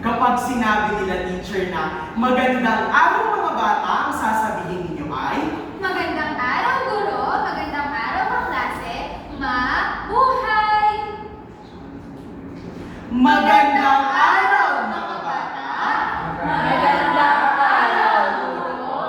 Kapag sinabi nila teacher na magandang araw mga bata, ang sasabihin ninyo ay Magandang araw, guro. Magandang araw, kaklase. Mabuhay! magandang araw mga bata. Magandang araw, guro.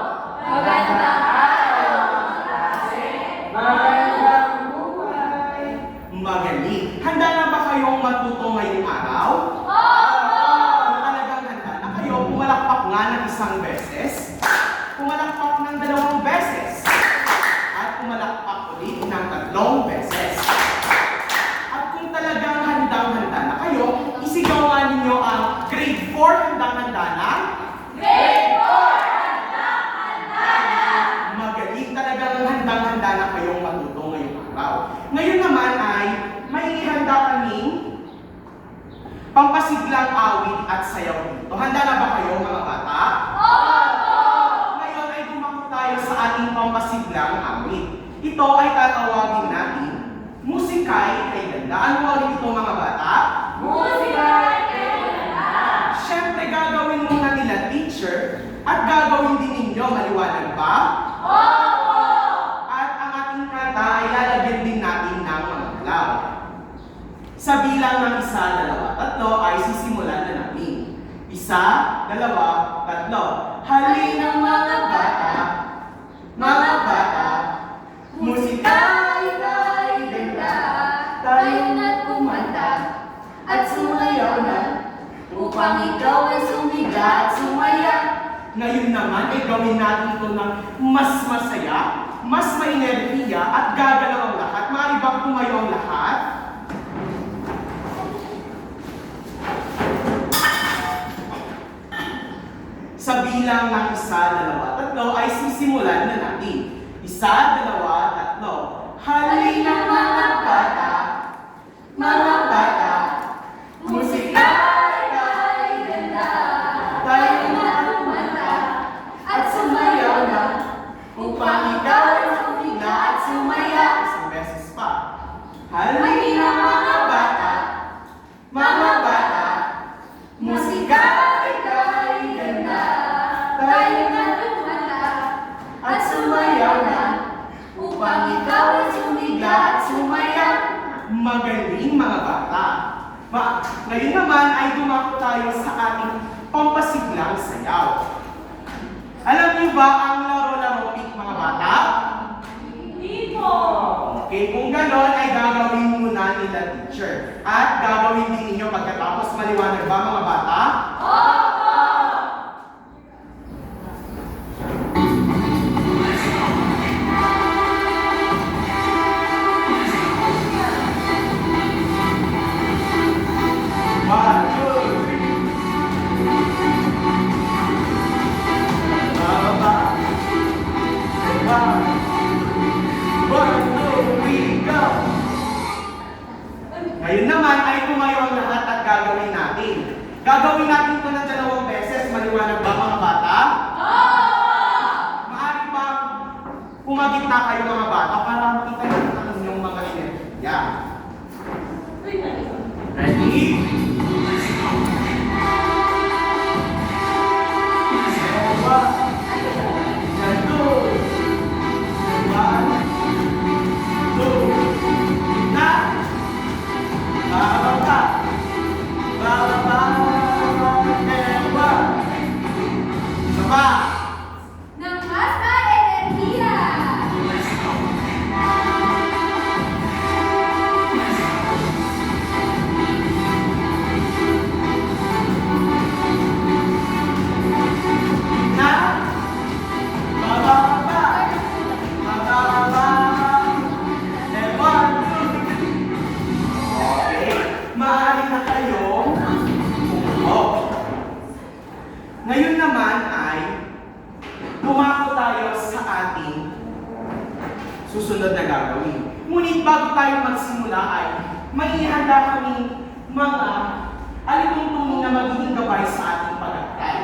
Magandang araw, kaklase. Magandang buhay! Magaling. Handa na ba kayong matuto ngayong araw? Kung talagang handa na kayo, pumalakpak nga ng isang beses, pumalakpak ng 2 beses, at pumalakpak ulit ng 3 beses. At kung talagang handang-handa na kayo, isigaw nga ninyo ang grade 4 handang-handa na. Grade 4! Handa-handa na! Magaling, talagang handang-handa na kayong matuto ngayong araw. Ngayon naman ay may ihanda kaming pampasiglang awit at sayaw dito. Handa na ba kayo mga bata? Ngayon ay dumako tayo sa ating pampasiglang awit. Ito ay tatawagin natin Musika'y Kay Ganda. Ano awit ito mga bata? Musika'y kay ganda! Siyempre gagawin muna nila teacher at gagawin din ninyo, maliwanag ba? At ang ating kanta ay lalagyan din natin ng mga claw. Sa bilang ng 1, 2, 3 ay sisimulan na natin. 1, 2, 3. Halina mga bata, musika'y kay ganda. Tayo na't kumanta at sumayaw na upang ikaw ay sumiga at sumaya. Ngayon naman ay gawin natin ito ng mas masaya, mas may enerhiya at gagalaw ang lahat. Maaari bang tumayo ang lahat? Sa bilang ng 1, 2, 3 ay sisimulan na natin. 1, 2, 3. Halina mga bata, musika'y kay ganda. Tayo na kumanta At sumayaw na upang ikaw ay sumiga at sumaya. Isang beses pa. Halina mga bata, musika'y kay ganda. tayo na kumanta At sumayaw na upang ikaw ay sumiga at sumaya. Magaling mga bata. Ngayon naman ay dumako tayo sa ating pampasiglang sayaw. Alam niyo ba ang laro-laro pick mga bata? Hindi po. Okay, kung gano'n ay gagawin muna nila teacher. At gagawin din ninyo pagkatapos, maliwanag ba mga bata? One, two, three. Baba. One, two, three, go! Ngayon naman ay tumayo ang lahat at gagawin natin. Gagawin natin ito ng 2 beses. Maliwanag ba mga bata? Maaari bang pumagit na kayo mga bata para makita natin ang inyong mga enerhiya. Ready? Ng mas na enerhiya. Maaari na kayong ngayon naman ay dumako tayo sa ating susunod na gagawin. Ngunit bago tayo magsimula ay may ihanda kami mga alituntunin na magiging gabay sa ating pag-aaral.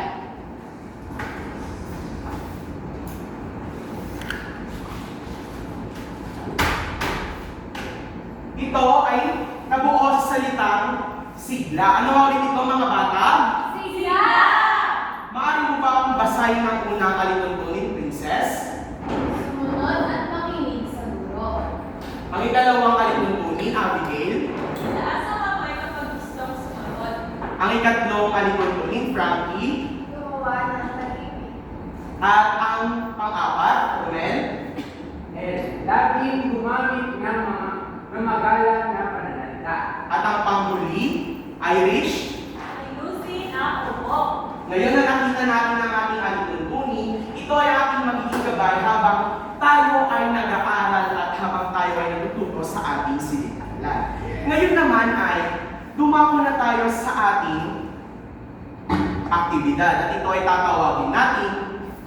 Ito ay nabuo sa salitang sigla. Ano ang ito mga bata? basahin ang unang alituntunin, Princess. Sumunod at makinig sa guro. Ang ikalawang alituntunin, Abigail. Taas ang kamay kapag gustong sumagot. Ang ikatlong alituntunin, Frankie. Gumawa ng tahimik. At ang pang-apat, Romel. Laging gumamit ng mga magalang na pananalita. At ang panghuli, Irish. Ayusin ang upo. Ngayon na nakita natin ang ating alituntunin, ito ay ating magiging gabay habang tayo ay nag-aaral at habang tayo ay natututo sa ating silikalan. Ngayon naman ay dumako na tayo sa ating aktibidad at ito ay tatawagin natin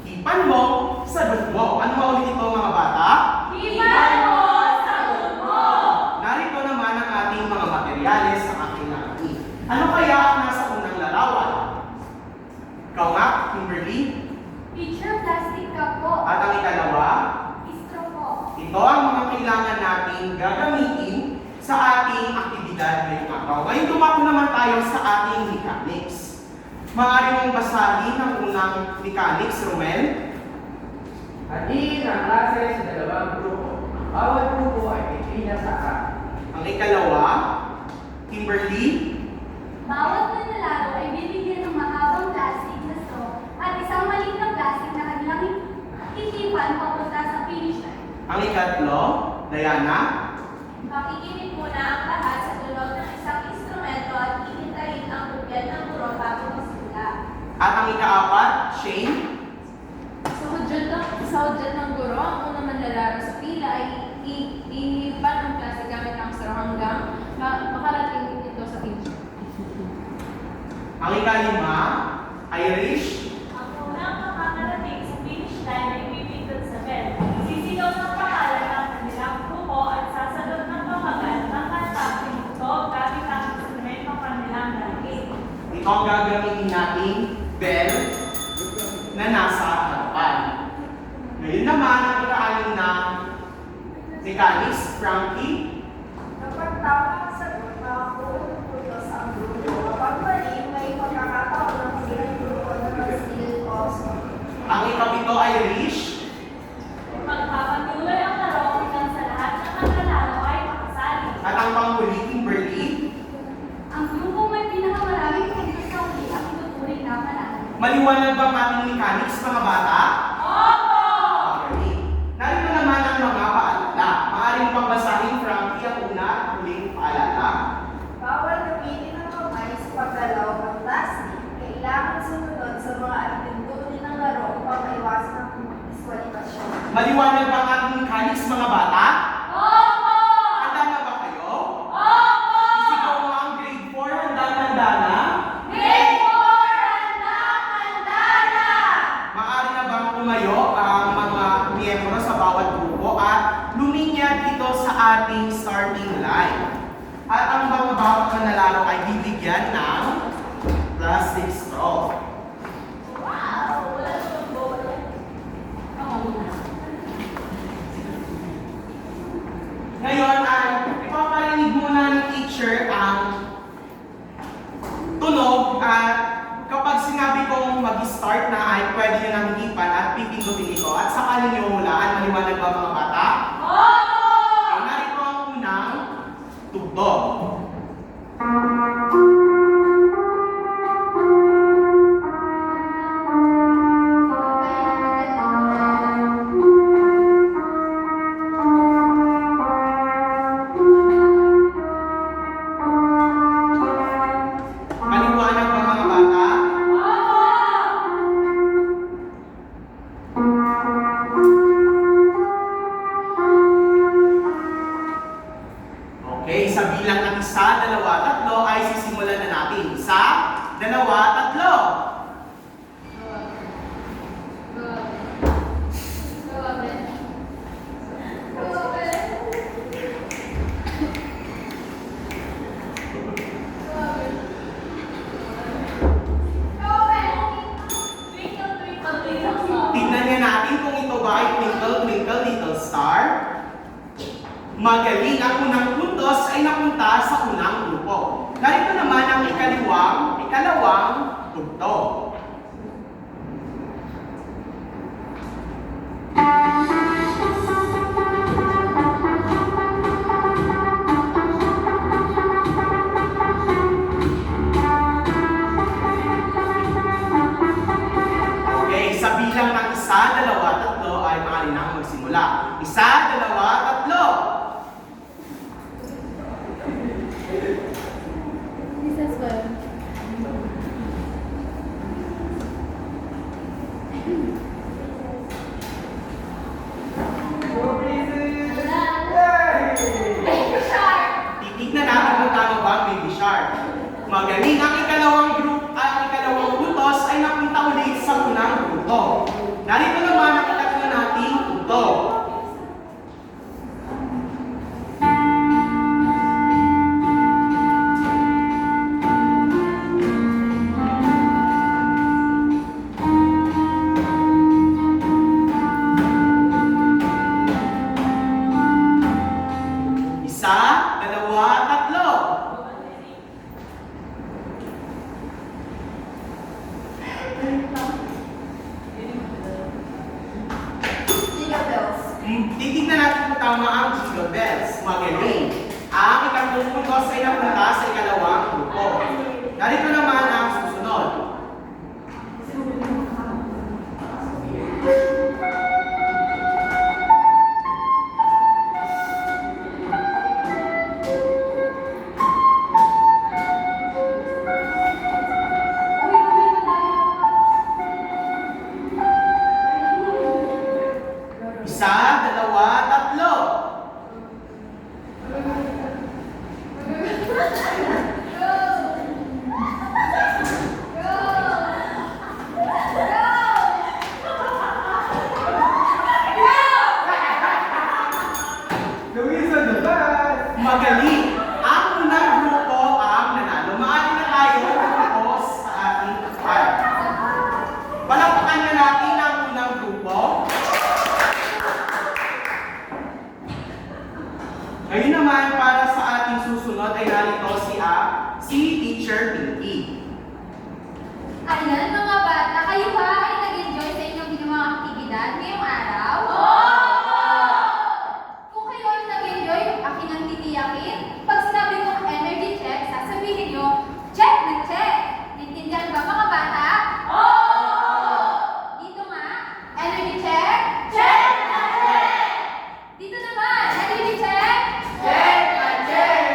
hipan mo, sagot mo. Ano maulit ito mga bata? Hipan mo, sagot mo. Narito naman ang ating mga materyales sa aking nakakita. Ano kaya ang nasa unang larawan? Ikaw nga, Kimberly. Teacher, plastic cup po. At ang ikalawa, Istro po. ito ang mga kailangan natin gagamitin sa ating aktibidad ngayong araw. Ngayon dumako naman tayo sa ating mechanics. Maaari mong basahin ang unang mechanics, Romel. Hatiin ang klase sa dalawang grupo. Bawat grupo ay may pila sa harap. Ang ikalawa, Kimberly. Bawat manlalaro ay bibigyan ng mahabang plastic na straw at isang maliit na plastic na kanilang ikipan papunta sa finish line. Ang ikatlo, Diana. Makikinig muna ang lahat sa tunog ng isang instrumento at ihintayin ang tugyan ng guro bago magsimula. At ang ikaapat, Shane. Sa hudyat ng guro, ang unang manlalaro sa pila ay ihipan ang klase gamit ang straw hanggang makarating ito sa finish. Ang ikalima, Irish. Ang unang makakarating sa finish line ay pipindot sa bell. Sisigaw ng pangalan ng kanilang grupo at sasagot ng pamagat ng kantang pinuto gamit ang instrumento kanilang dalhin. Ito ang gagamitin nating bell na nasa harapan. Ngayon naman, ang ikaanim na mechanics, Frankie. Kapag tama ang sagot, makakuha ang grupo. Kapag mali, may pagkakataon ng silang grupo na mag-steal also. Ang ikapito, Irish. Magpapatuloy ang laro hanggang sa lahat ng manlalaro ay makasali. At ang panghuli, Kimberly. Ang grupo may pinakamaraming puntos sa uli ang ituturing na panalo. Maliwanag ba ang ating mechanics, mga bata? Opo! Okay. Narito naman ang mga paalala. Maaaring pagbasahin, Frankie, ang una at huling paalala. Bawal gamitin ang kamay sa paggalaw ng plastic. Kailangan sumunod sa mga alituntunin ng laro upang maiwasan ang diskwalifikasyon. Maliwanag ba ang ating mechanics, mga bata? Opo! Handa na ba kayo? Opo! Isigaw mo ang grade 4, handa na? Grade 4! Handa na! Maaari na bang tumayo ang mga miyembro sa bawat grupo at luminya dito sa ating starting line? At ang mga bawat manlalaro ay bibigyan ng plastic straw. Wow! Wala namang bola. Ako muna. Ngayon ay ipaparinig muna ng teacher ang tunog at kapag sinabi kong mag-start na ay pwede nyo nang hipan at pipindutin ito at saka ninyo hulaan. Maliwanag ba mga bata? Opo! Ay, narito ang unang tugtog. Maliwanag ba mga bata? Okay, sa bilang ng 1, 2, 3 ay sisimulan na natin. 1, 2, 3. Tingnan niya natin kung ito ba ay Twinkle, Twinkle, Little Star. Magaling, ang unang puntos ay napunta sa unang grupo. Narito naman ang ikalawang tugtog. magsisimula. 1, 2, 3. This well. Titignan natin kung tama ba ang baby shark. Magaling. Ang ikalawang butos ay napunta ulit sa unang buto. Narito naman ang itatlo nating buto. Isa, dalawa, tatlo. Jingle bells. Titignan natin kung tama ang jingle bells. Magaling. Ang ikatlong butos ay napunta sa ikalawang grupo. Narito naman ang susunod. Isa, dalawa, tatlo. Magaling. Ang unang grupo ang nanalo. Maaari na tayo tapos sa ating part. Palakpakan na natin ang unang grupo. Ngayon naman, para sa ating susunod ay narito si Teacher Pinky. Ayan mga bata, kayo ba ay nag-enjoy sa inyong ginawang aktibidad ngayong araw? Kung kayo ay nag-enjoy, akin ang titiyakin. Pag sinabi kong energy check, sasabihin nyo, check na check. Naintindihan ba mga bata? Dito nga, energy check. Check na check. Dito naman, energy check. Check na check!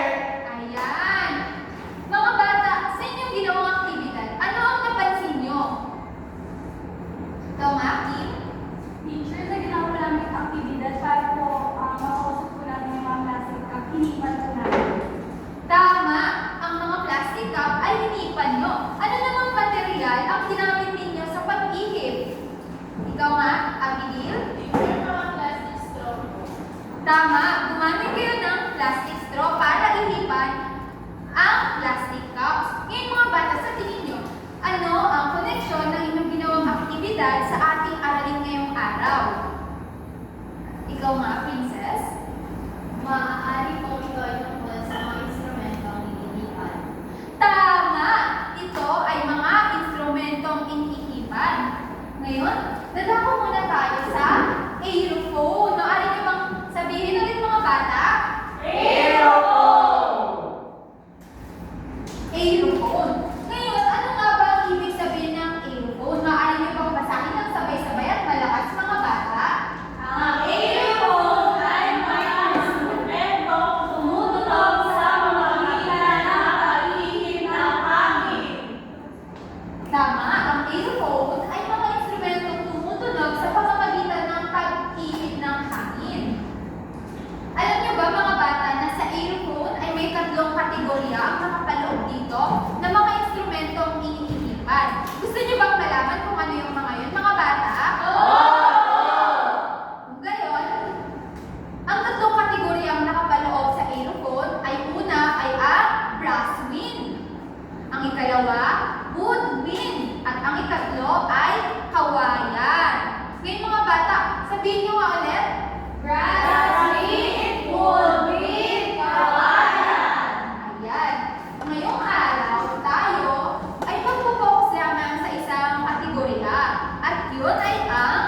Ayan. Mga bata, sa inyong ginawang aktibidad, ano ang napansin nyo? Ito nga, Kim? Teacher, na ginawa namin aktibidad para po makausap po namin yung mga plastic cup. Hinipan po namin. Tama, ang mga plastic cup ay hinipan nyo. Ano namang material ang ginamit ninyo sa pag-ihip? Ikaw nga, Abigail? Teacher, mga plastic straw. Tama, gumamit kayo ng plastic straw para ihipan ang plastic cups. Ngayon mga bata, sa tingin nyo, ano ang koneksyon ng inyong ginawang aktibidad sa ating aralin ngayong araw? Ikaw nga, Princess? Maaari pong ito ay tungkol sa mga instrumentong hinihipan. Tama! Ito ay mga instrumentong inihipan. Ngayon, dadako muna tayo sa aerophone. Maaari niyo bang sabihin ulit mga bata? Aerophone. Ngayon, ano nga ba ang ibig sabihin ng aerophone? Maaari niyo bang basahin ng sabay-sabay at malakas mga bata? Ang aerophone ay may instrumento tumutulog sa mga makina na pag-ihip ng hangin. Tama, ang aerophone ay mga instrumentong tumutunog sa pamamagitan ng pag-ihip ng hangin. Alam niyo ba mga bata na sa aerophone ay may tatlong kategorya ang nakapaloob dito na mga instrumentong inihipan? Gusto niyo bang malaman kung ano yung mga yun mga bata? Kung gayon, ang tatlong kategorya ang nakapaloob sa aerophone ay una ay ang brass wind. Ang ikalawa, woodwind. At ang ikatlo ay kawayan. Ngayon mga bata, sabihin niyo nga ulit. Brass wind, woodwind, kawayan. Ayan. Ngayong araw, tayo ay magpo-focus lamang sa isang kategorya. At yun ay ang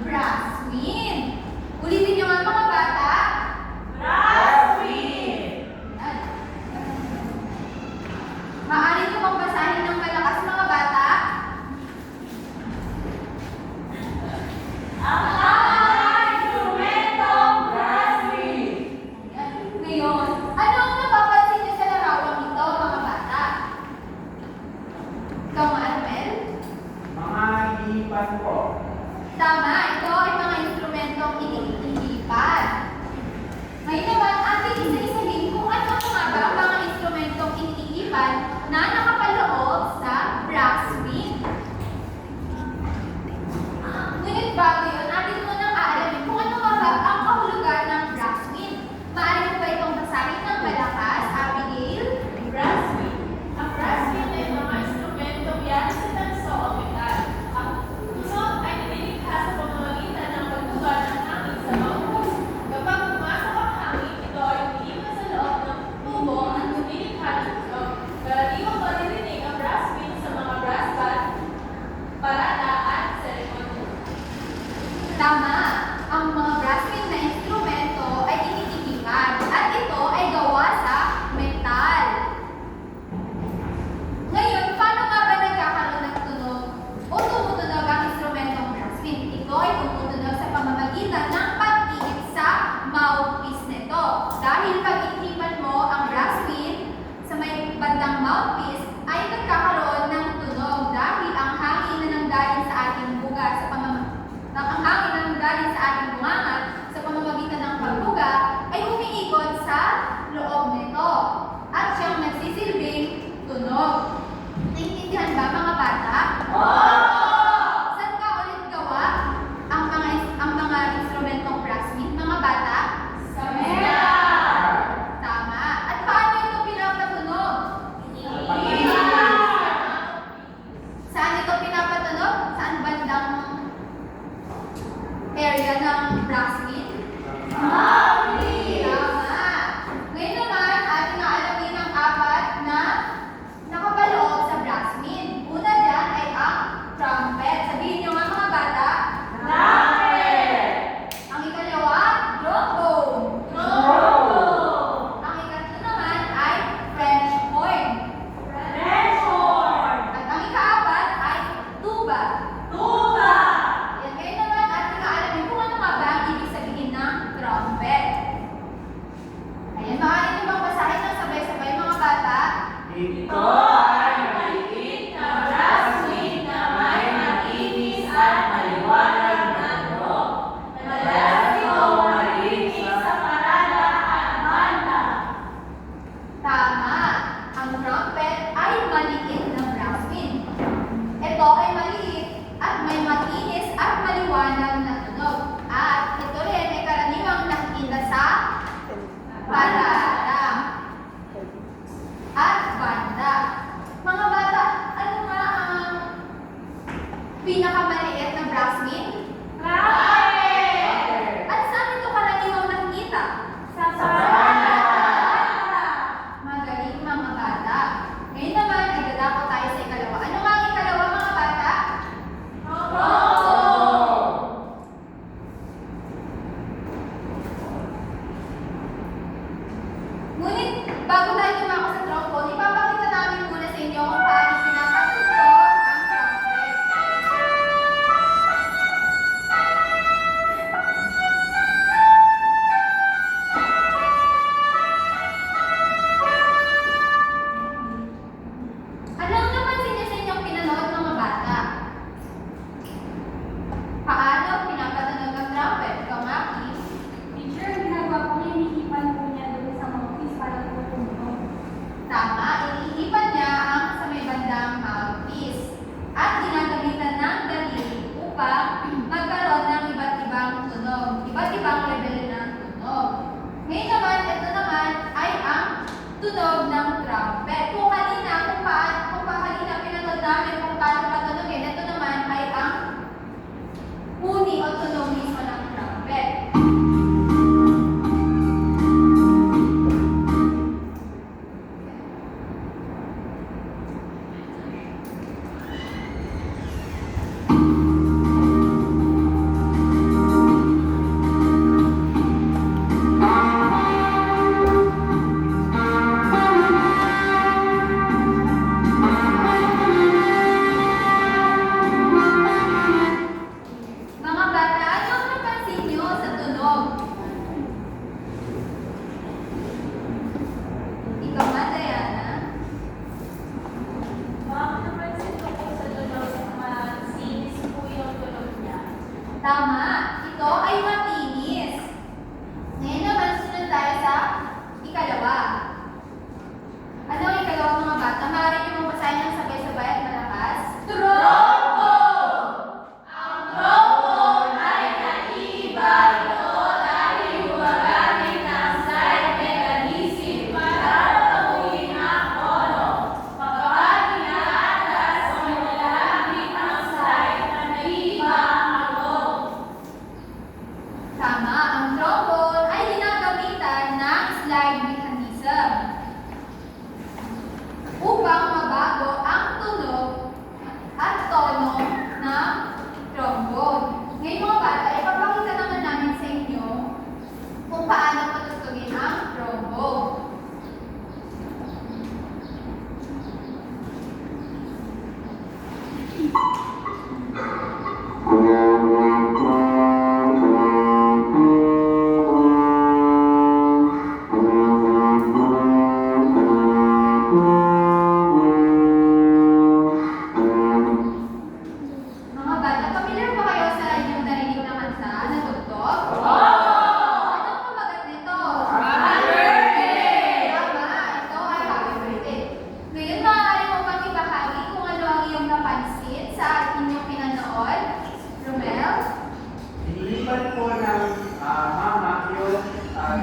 brass wind. Ulitin niyo nga mga bata. Brass wind. Ayan. Maaari niyo bang basahin ng malakas mga bata? Ang instrumento Ikaw nga, Armel? Mga hihipan po. Tama, ito ay mga instrumentong iniipan. Ngayon naman, ating isa-isahin kung ano nga ba ang mga instrumentong iniipan na nakapaloob sa brass wind. Ngunit bago yun, atin munang aalamin kung ano nga ba ang kahulugan ng brass wind. Maaari mo ba itong basahin ng malakas, Abigail? Brass wind. Ang brass wind ay mga instrumentong yan sa tanso o metal. Ang tunog ay nilikha sa pamamagitan ng pagtugan ng hangin sa maubos. Kapag pumasok ang hangin, ito ay umiiwan sa loob ng tubo at lumilikha ng tunog. Karaniwang maririnig ang brass wind sa mga brass band, parada at seremony. Tama, ang mga brass wind na instrumento ay iniipan at ito ay gawa sa metal. Ngayon, paano nga ba nagkakaroon ng tunog o tumutunog ang instrumentong brass wind? Ito ay tumutunog sa pamamagitan ng pag-ihip sa mouthpiece nito. Dahil pag inihipan mo ang brass wind sa may bandang mouthpiece, ay nagkakaroon ng tunog dahil ang hangin na nanggaling sa ating buga sa ang hangin na nanggaling sa ating bunganga sa pamamagitan ng pagbuga ay umiikot sa loob nito at siyang nagsisilbing tunog. Naiintindihan ba mga bata? Saan ka ulit gawa ang mga instrumentong brass wind, mga bata? Sa metal! Tama. At paano ito pinapatunog? Saan ito pinapatunog? Saan bandang area ng brass wind? Tama. Ngayon naman, ating aalamin ang apat na nakapaloob sa brass wind. Una dyan ay ang trumpet. Sabihin nyo nga mga bata. Trumpet! Ang ikalawa, trombone. Trombone! Ang ikatlo naman ay French horn. French horn! At ang ikaapat ay tuba. Tuba! Yan, ngayon naman ating aalamin kung ano nga ba ang ibig sabihin ng trumpet. Ayan, maaari nyo bang basahin ng sabay-sabay mga bata? Ito ay maliit na brass wind na may matinis at maliwanag na tunog. Madalas itong marinig sa parada at banda. Tama. Ang trumpet ay maliit na brass wind. Ito ay maliit at may matinis at maliwanag na tunog. At ito rin ay karaniwang nakikita sa parada at banda. Mga bata, ano nga ang pinakamaliit na brass wind? Trumpet! At saan ito karaniwang nakikita? Sa parada! Magaling mga bata. Ngayon naman ay dadako tayo sa ikalawa. Ano nga ang ikalawa mga bata? Trombone! Ngunit bago tayo tumako sa trombone, ipapakita namin muna sa inyo kung paano pinapatugtog ang trumpet. Anong napansin niyo sa inyong pinanood mga bata? Paano pinapatunog ang trumpet? Ikaw, Maki? Teacher, ginagawa ko hinihipan po niya doon sa mouthpiece para po tumunog. Tama, iniipan niya ang sa may bandang mouthpiece at ginagamitan ng daliri upang magkaroon ng iba't ibang tunog, iba't ibang level ng tunog. Ngayon naman, ito naman ay ang tunog ng trumpet. Kung kanina pinanood namin kung paano patunogin, ito naman ay ang huni o tunog mismo ng trumpet.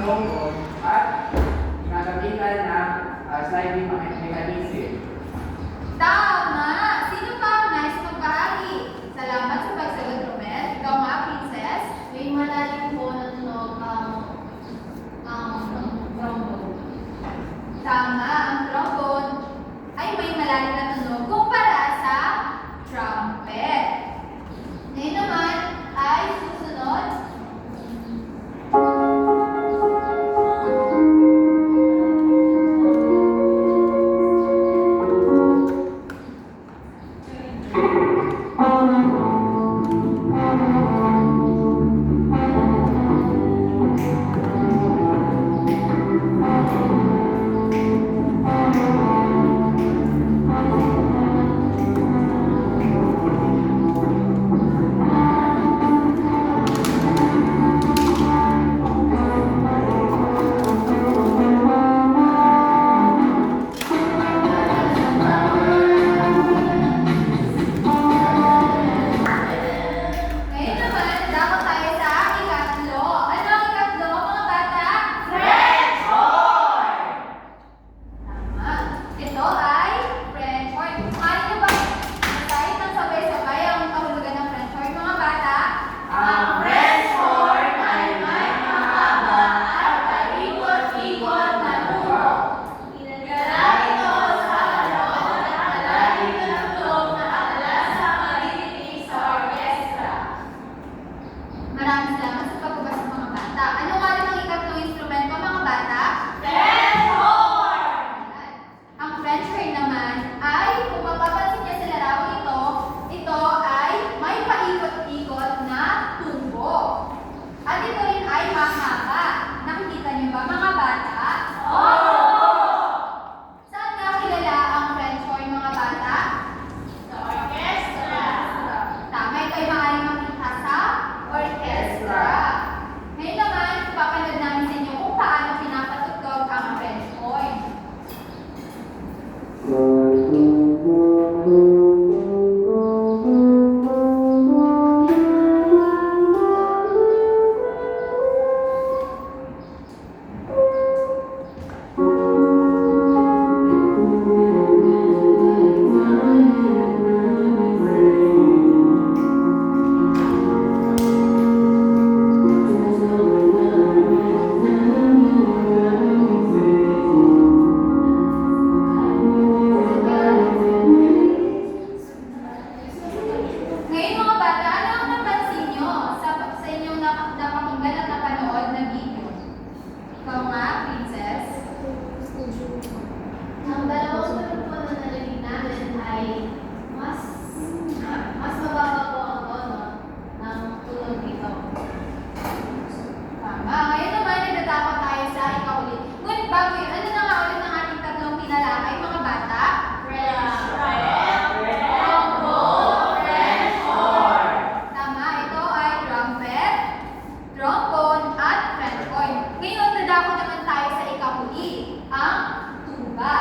trombone at ginagamitan ng sliding mechanism. Tama! Sino pa ang nais magbahagi? Salamat sa pagsagot, Romel. Ikaw nga, Princess. May malalim po na tunog ang trombone. Tama, ang trombone ay may malalim na tunog kumpara sa trumpet. Ngayon naman ay susunod. Ngayon naman, dapat tayo sa ikatlo. Ano ang ikatlo, mga bata? French horn! Tama. Ito ay French horn. Maaari niyo ba basahin ng sabay-sabay ang kahulugan ng French horn, mga bata? Ang French horn ay may mahaba at paikot-ikot na tubo. Dinadala ito sa alon at malalim na tunog na adalas sa maririnig sa orkestra. Maraming salamat sa pagbabasa, mga bata. Ano nga rin ang ikatlong instrumento, mga bata? French horn! Ang French horn naman ay, kung mapapansin niyo sa larawang ito ay may paikot-ikot na tubo. At ito rin ay mahaba. Nakikita niyo ba, mga bata? Saan nga kilala ang French horn, mga bata? Sa orkestra. Tama, ito ay maaaring makita sa orchestra. Ngayon naman, papanood namin sa inyo kung paano pinapatugtog ang French horn. Ngayon, mga bata, ano ang napansin nyo sa inyong napakinggan at napanood na video? Ikaw nga, Princess. Ang dalawang grupo na narinig namin ay mas mababa po ang tono ng tunog nito. Tama. Ngayon naman, nagtatapos tayo sa ikaulit. Ngunit bago yun, ano na nga ulit ng ating tatlong tinalakay, mga bata? Tama, ito ay trumpet, trombone, at French horn. Ngayon, nadako naman tayo sa ikahuli, ang tuba.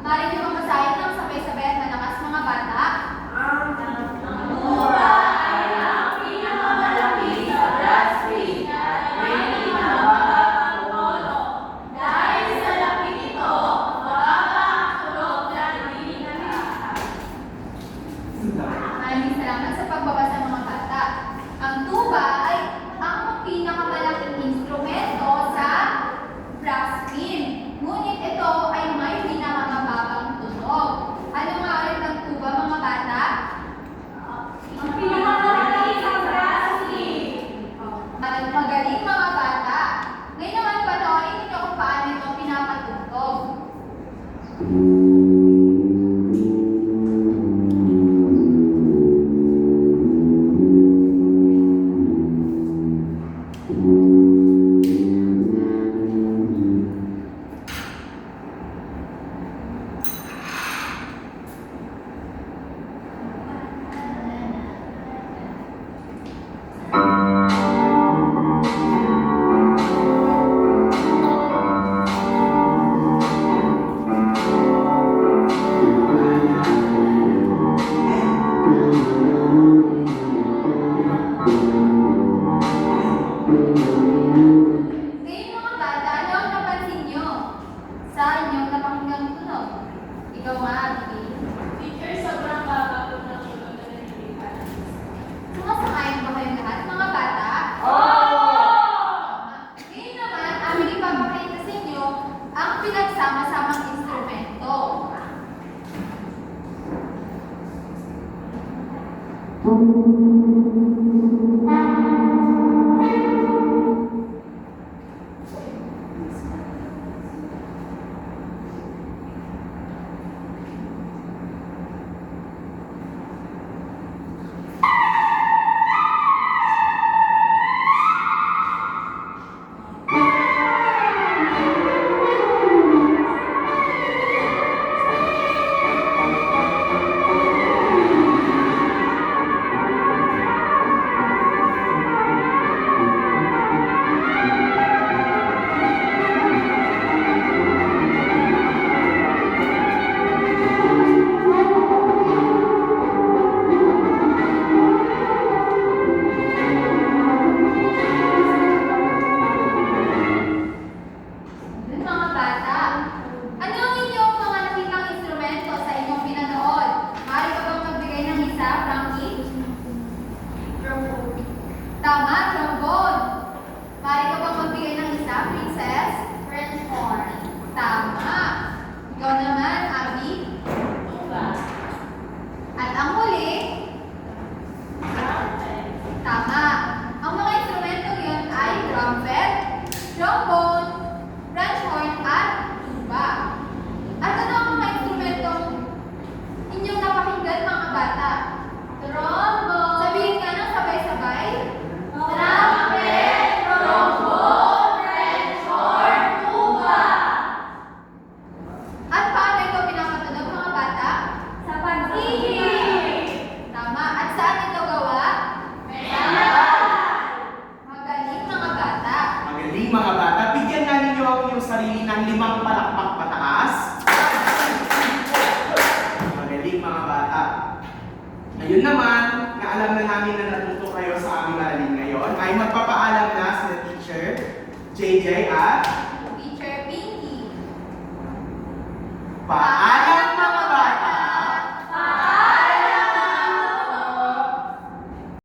Maaari niyo bang basahin ng sabay-sabay at malakas, mga bata? Ang tuba ay ang pinakamalaki sa brass ring at may pinakababang tono. Dahil sa laki nito, mababa ang tunog na hindi nakikita. Maraming salamat sa pagbabasa, mga bata. Ang tuba ay ang pinakamalaking instrumento sa brass ring. Ngunit ito ay may pinakamababang tunog. Ano nga ulit ang tuba, mga bata? Ang pinakamalaki sa brass ring. Magaling, mga bata. Ngayon naman, panoorin ninyo kung paano ito pinapatugtog. Yun, mga bata. Ano ang inyong mga nakitang instrumento sa inyong pinanood? Maaari ka bang magbigay ng isa, Frankie? Tama, trombone. Maaari ka bang magbigay ng isa, Princess? French horn. Tama. Ikaw naman, Abby? At ang huli? Tama. Ang mga instrumento yun ay trumpet, trombone, French horn, at tuba. At ano ang mga instrumentong inyong napakinggan, mga bata? Trombone. Sabihin nga ng sabay-sabay. Trumpet, trombone, French horn, tuba. At paano ito pinapatunog, mga bata? Sa pag-ibig. Tama. At saan ito gawa? Magaling, mga bata. Magaling mga bata, bigyan nga ninyo ang inyong sarili ng 5 palakpak pataas. Magaling mga bata. Ayun naman, na alam na namin na natuto kayo sa aming aralin ngayon, ay magpapaalam na sila teacher, JJ at